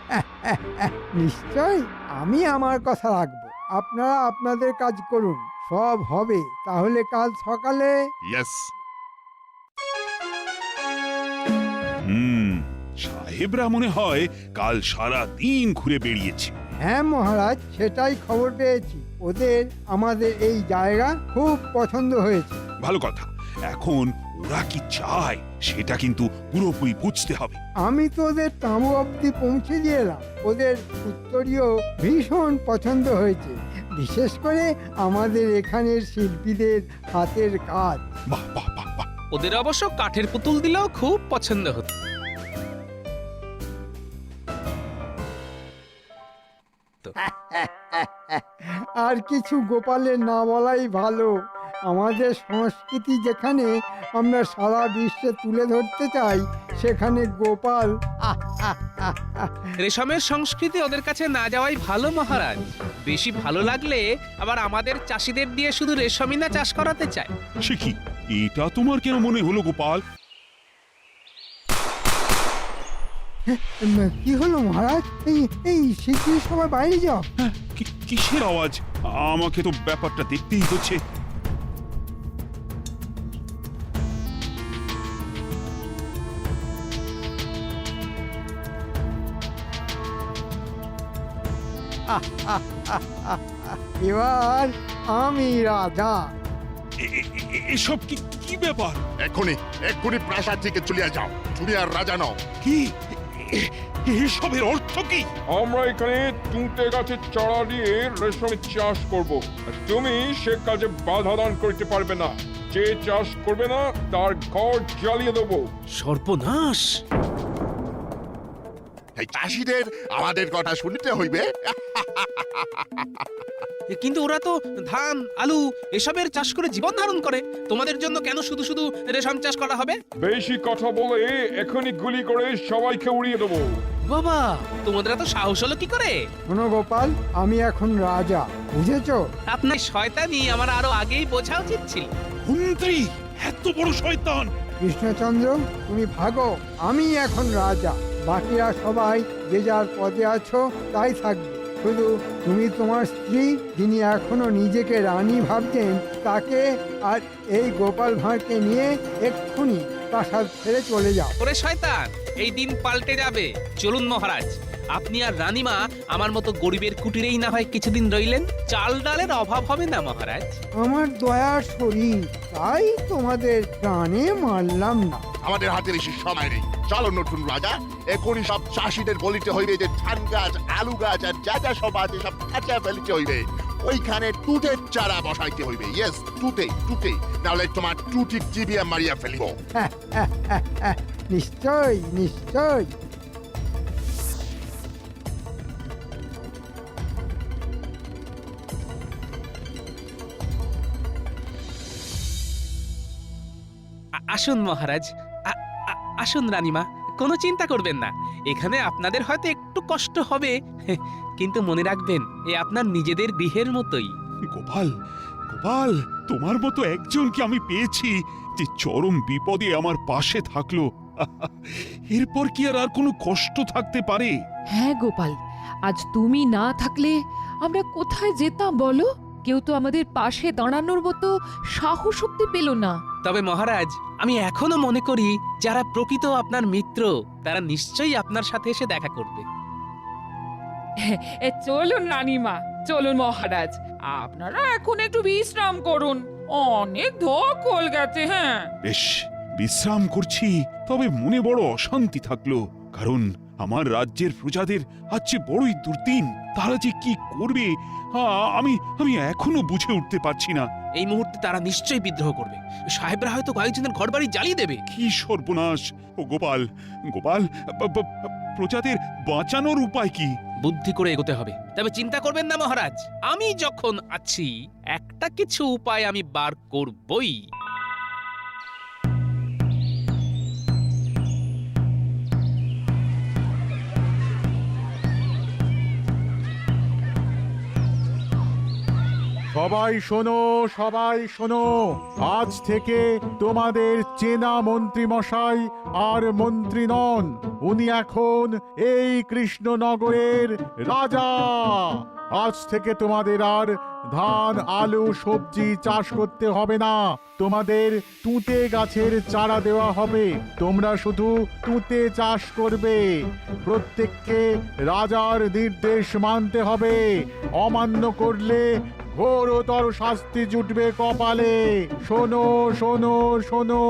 নিশ্চয়, আমি আমার কথা রাখবো। আপনারা আপনাদের কাজ করুন, সব হবে। তাহলে কাল সকালে। ইয়েস। সাহেবরা মনে হয় কাল সারা দিন ঘুরে বেরিয়েছে। হ্যাঁ মহারাজ, সেটাই খবর পেয়েছি। ওদের আমাদের এই জায়গা খুব পছন্দ হয়েছে। ভালো কথা। এখন ওরা কি চায় সেটা কিন্তু পুরোপুরি বুঝতে হবে। আমি তো ওদের তাঁবু অবধি পৌঁছে দিয়ে এলাম। ওদের উত্তরীয় ভীষণ পছন্দ হয়েছে, বিশেষ করে আমাদের এখানের শিল্পীদের হাতের কাজ। বাহ বাহ বাহ বাহ। ওদের অবশ্য কাঠের পুতুল দিলেও খুব পছন্দ হতো। আর কিছু গোপালের না বলাই ভালো, আমাদের সংস্কৃতি যেখানে আমরা সারা বিশ্বে তুলে ধরতে চাই সেখানে গোপাল রেশমের সংস্কৃতি ওদের কাছে না যাওয়াই ভালো মহারাজ। বেশি ভালো লাগলে আবার আমাদের চাষিদের দিয়ে শুধু রেশমই না চাষ করাতে চায়। সে কি, এটা তোমার কেন মনে হলো গোপাল? কি হলো মহারাজ? এই শিগগির সবাই বাইরে যাও। কিসের আওয়াজ? আমাকে তো ব্যাপারটা দেখতেই হচ্ছে। এবার আমি রাজা। এসব কি কি ব্যাপার? এক্ষুনি প্রাসাদ থেকে চলে যাও। তুমি আর রাজা নও। কি এসবের অর্থ কি? আমরা এখানে তুঁতে গাছের চারা দিয়ে রেশমের চাষ করব। আর তুমি সে কাজে বাধা দান করতে পারবে না। যে চাষ করবে না তার ঘর জ্বালিয়ে দেবো। সর্বনাশ! এই চাষিদের আমাদের কথা শুনতে হইবে। কিন্তু ওরা তো ধান, আলু এসবের চাষ করে জীবন ধারণ করে। তোমাদের জন্য কেন শুধু শুধু রেশম চাষ করা হবে? বেশি কথা বলে এখনই গুলি করে সবাইকে উড়িয়ে দেবো। বাবা, তোমাদের এত সাহস হলো কি করে? শোনো গোপাল, আমি এখন রাজা, বুঝেছো? আপনার শয়তানি আমার আরো আগেই বোঝা উচিত ছিল। মন্ত্রী এত বড় শয়তান! কৃষ্ণচন্দ্র, তুমি ভাগো, আমি এখন রাজা। বাকিরা সবাই যে যার পদে আছো তাই থাকবে। শুধু তুমি তোমার স্ত্রী, যিনি এখনো নিজেকে রানী ভাবছেন, তাকে আর এই গোপাল ভাঁড়কে নিয়ে এক্ষুনি প্রাসাদ ছেড়ে চলে যাও। ওরে শয়তান, এই দিন পাল্টে যাবে। চলুন মহারাজ, আপনি আর রানীমা আমার মতো গরিবের কুটিরেই না হয় কিছুদিন রইলেন। চাল ডালের অভাব হবে না মহারাজ। আমার দয়ার শরীর, তাই তোমাদের প্রাণে মারলাম না। আমাদের হাতে বেশি সময় নেই। চলো নতুন রাজা, এখনই সব চাষিদের বলিতে হইবে যে ধান গাছ, আলু গাছ আর যা যা সব আছে সব কাঁচা ফেলিতে হইবে। ওইখানে টুটের চারা বসাইতে হইবে। ইয়েস, টুটে, নাহলে তোমার টুটির জিবিয়া মারিয়া ফেলিব। নিশ্চয় নিশ্চয়। আসুন মহারাজ, আসুন রানীমা, কোনো চিন্তা করবেন না। এখানে আপনাদের হয়তো একটু কষ্ট হবে, কিন্তু মনে রাখবেন এ আপনার নিজেদের গৃহের মতোই। গোপাল, তোমার মতো একজনকে আমি পেয়েছি যে চরম বিপদে আমার পাশে থাকলো। এরপর কি আর কোনো কষ্ট থাকতে পারে? হ্যাঁ গোপাল, আজ তুমি না থাকলে আমরা কোথায় যেতাম বলো? কেউ তো আমাদের পাশে দাঁড়ানোর মতো সাহস শক্তি পেল না। তবে মহারাজ, আমি এখনো মনে করি যারা প্রকৃত আপনার মিত্র তারা নিশ্চয়ই আপনার সাথে এসে দেখা করবে। চলুন রানীমা, চলুন মহারাজ, আপনারা এখন একটু বিশ্রাম করুন। অনেক ধকল গেছে। হ্যাঁ বেশ, বিশ্রাম করছি, তবে মনে বড় অশান্তি থাকলো। কারণ আমার রাজ্যের প্রজাদের আজ যে বড়ই দুর্দিন। তারা যে কি করবে আমি এখনো বুঝে উঠতে পারছি না। এই মুহূর্তে তারা নিশ্চয়ই বিদ্রোহ করবে। সাহেবরা হয়তো কয়েকজনের ঘরবাড়ি জ্বালিয়ে দেবে। কি সর্বনাশ! ও গোপাল, প্রজাদের বাঁচানোর উপায় কি? বুদ্ধি করে এগোতে হবে। তবে চিন্তা করবেন না মহারাজ, আমি যখন আছি একটা কিছু উপায় আমি বার করবই। সবাই শোনো, আজ থেকে তোমাদের চেনা মন্ত্রী মশাই আর মন্ত্রী নন, উনি এখন এই কৃষ্ণনগরের রাজা। আজ থেকে তোমাদের আর ধান, আলু, সবজি চাষ করতে হবে না। তোমাদের তুঁতে গাছের চারা দেওয়া হবে। তোমরা শুধু তুঁতে চাষ করবে। প্রত্যেককে রাজার নির্দেশ মানতে হবে। অমান্য করলে ঘোরতর শাস্তি জুটবে কপালে। শোনো।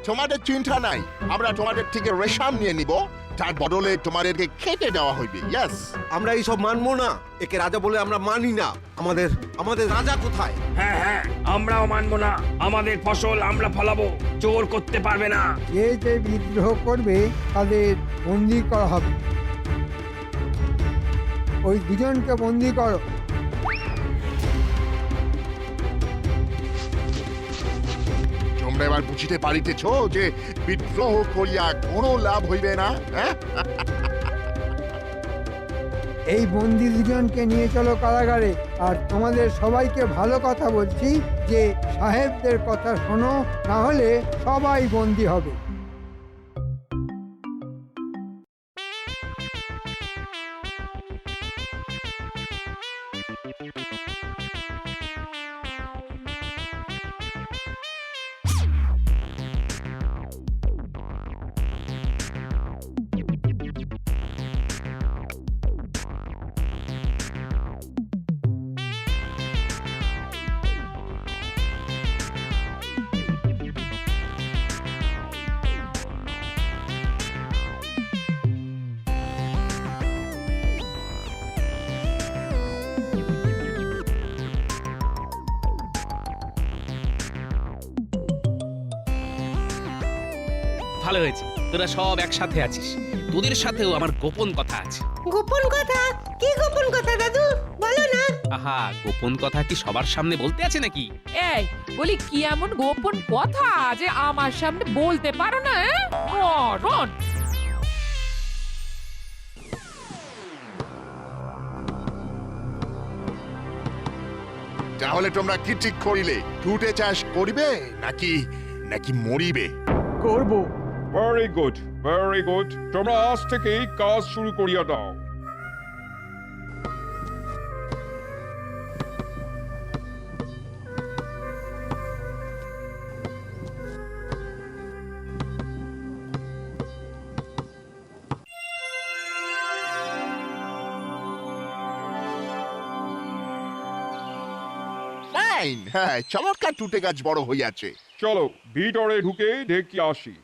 তোমাদের চিন্তা নাই, আমরা তোমাদের থেকে রেশম নিয়ে নিব, তার বদলে তোমাদেরকে খেতে দেওয়া হইবে। ইয়েস, আমরা এইসব মানবো না। একে রাজা বলে আমরা মানি না। আমাদের রাজা কোথায়? হ্যাঁ, আমরাও মানবো না। আমাদের ফসল আমরা ফলাবো, চোর করতে পারবে না। যে বিদ্রোহ করবে তাদের বন্দী করা হবে। ওই দুজনকে বন্দী করো। তোমরা এবার বুঝিতে পারিতেছ যে বিদ্রোহ করিয়া কোনো লাভ হইবে না। হ্যাঁ, এই বন্দি দুজনকে নিয়ে চলো কারাগারে। আর তোমাদের সবাইকে ভালো কথা বলছি যে সাহেবদের কথা শোনো, না হলে সবাই বন্দি হবে। ভালো হয়েছে তোরা সব একসাথে আছিস। তোদের সাথেও আমার গোপন কথা আছে। গোপন কথা? কি গোপন কথা দাদু, বলো না। আহা, গোপন কথা কি সবার সামনে বলতে আছে নাকি? এই বলি, কি এমন গোপন কথা যে আমার সামনে বলতে পারো না? মরণ! তাহলে তোমরা কি ঠিক করিলে? টুটে চাষ করিবে নাকি নাকি মরিবে? করব। Very good, very good. তোমরা আজ থেকেই কাজ শুরু করিয়া দাও। ফাইন, হ্যাঁ, চমৎকার টুটে গাছ বড় হইয়াছে। চলো ভিতরে ঢুকে দেখি আসি।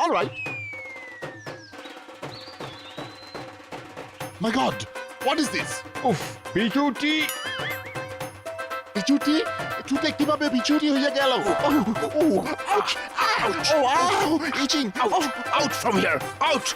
Alright. My god, what is this? উফ, বিচুটি! বিচুটি? টুটে কিভাবে বিচুটি হইয়া গেল? আউচ! আউচ! আউ! ইচিং! Out from here! Out!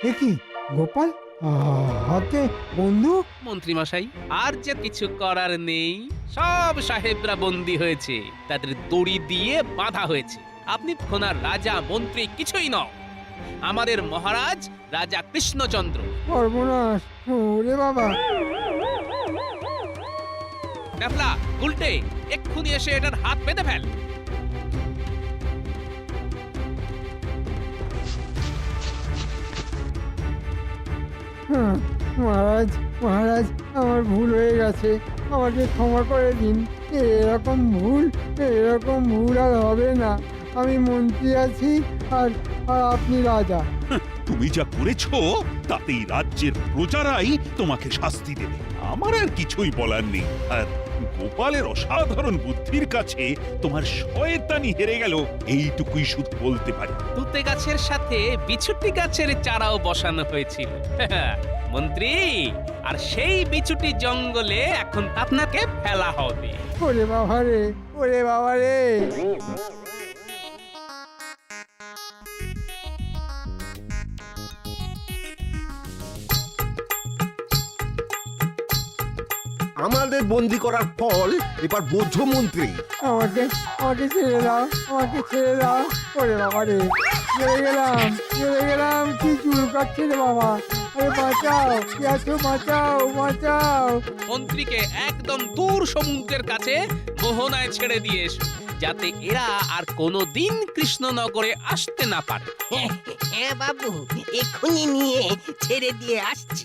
এ কি গোপাল, হাতে বন্দুক? মন্ত্রী মশাই, আর যে কিছু করার নেই। সব সাহেবরা বন্দী হয়েছে, তাদের দড়ি দিয়ে বাঁধা হয়েছে। আপনি খোনার রাজা মন্ত্রী কিছুই নও। আমাদের মহারাজ রাজা কৃষ্ণচন্দ্র। সর্বনাশ! ওরে বাবা! ড্যাফলা, উল্টে এক্ষুনি এসে এটার হাত বেঁধে ফেল। মহারাজ, মহারাজ, আমার ভুল হয়ে গেছে, আমাকে ক্ষমা করে দিন। এরকম ভুল আর হবে না। আমি মন্ত্রী আছি আর আর আপনি রাজা। তুমি যা করেছো তাতেই রাজ্যের প্রজারাই তোমাকে শাস্তি দেবে। আমার আর কিছুই বলার নেই। আর গোপালের অসাধারণ বুদ্ধির কাছে তোমার শয়তানি হেরে গেল, এইটুকুই শুধু বলতে পারি। তুতে গাছের সাথে বিছুটি গাছের চারাও বসানো হয়েছিল মন্ত্রী, আর সেই বিছুটি জঙ্গলে এখন আপনাকে ফেলা হবে। ওরে বাবা রে, ওরে বাবা রে! আমাদের বন্দি করার ফল এবার বোঝো মন্ত্রী। আমাকে ছেড়ে দাও, আমাকে ছেড়ে দাও। ওরে বাবা রে, চলে গেলাম। কি চুল কাটছে রে বাবা! আরে বাঁচাও, কি আছো, বাঁচাও, বাঁচাও! মন্ত্রীকে একদম দূর সমুদ্রের কাছে মোহনায় ছেড়ে দিয়ে এসো, যাতে এরা আর কোনোদিন কৃষ্ণনগরে আসতে না পারে। হ্যাঁ বাবু, এক্ষুনি নিয়ে ছেড়ে দিয়ে আসছি।